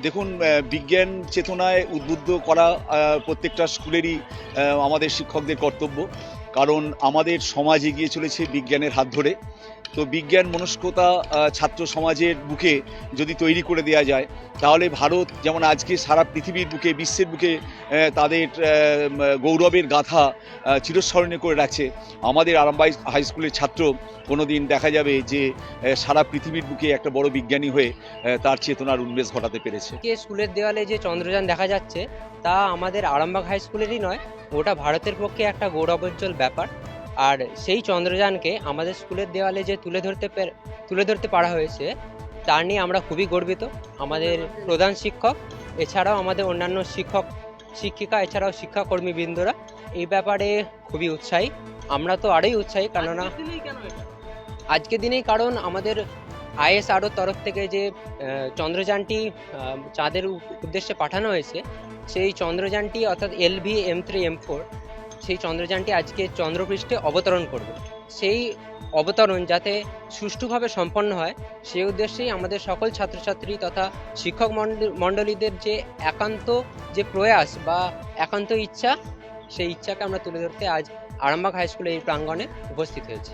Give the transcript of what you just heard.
দেখুন, বিজ্ঞান চেতনায় উদ্বুদ্ধ করা প্রত্যেকটা স্কুলেরই আমাদের শিক্ষকদের কর্তব্য। কারণ আমাদের সমাজ এগিয়ে চলেছে বিজ্ঞানের হাত ধরে। তো বিজ্ঞান মনস্কতা ছাত্র সমাজের বুকে যদি তৈরি করে দেওয়া যায়, তাহলে ভারত যেমন আজকে সারা পৃথিবীর বুকে, বিশ্বের বুকে তাদের গৌরবের গাথা চিরস্মরণীয় করে রাখছে, আমাদের আরামবাগ হাই স্কুলের ছাত্র কোনোদিন দেখা যাবে যে সারা পৃথিবীর বুকে একটা বড় বিজ্ঞানী হয়ে তার চেতনার উন্মেষ ঘটাতে পেরেছে। স্কুলের দেওয়ালে যে চন্দ্রযান দেখা যাচ্ছে তা আমাদের আরামবাগ হাই স্কুলেরই নয়, ওটা ভারতের পক্ষে একটা গৌরবোজ্জ্বল ব্যাপার। আর সেই চন্দ্রযানকে আমাদের স্কুলের দেওয়ালে যে তুলে ধরতে পারা হয়েছে তা নিয়ে আমরা খুবই গর্বিত। আমাদের প্রধান শিক্ষক এছাড়াও আমাদের অন্যান্য শিক্ষক শিক্ষিকা এছাড়াও শিক্ষাকর্মীবৃন্দরা এই ব্যাপারে খুবই উৎসাহী। আমরা তো আরোই উৎসাহী, কেননা আজকের দিনেই কারণ আমাদের আইএসআরওর তরফ থেকে যে চন্দ্রযানটি চাঁদের উদ্দেশ্যে পাঠানো হয়েছে, সেই চন্দ্রযানটি অর্থাৎ LV-M3-M4 সেই চন্দ্রযানটি আজকে চন্দ্রপৃষ্ঠে অবতরণ করবে। সেই অবতরণ যাতে সুষ্ঠুভাবে সম্পন্ন হয় সেই উদ্দেশ্যেই আমাদের সকল ছাত্রছাত্রী তথা শিক্ষক মণ্ডলীদের যে একান্ত যে প্রয়াস বা একান্ত ইচ্ছা, সেই ইচ্ছাকে আমরা তুলে ধরতে আজ আরামবাগ হাই স্কুলের এই প্রাঙ্গণে উপস্থিত হয়েছি।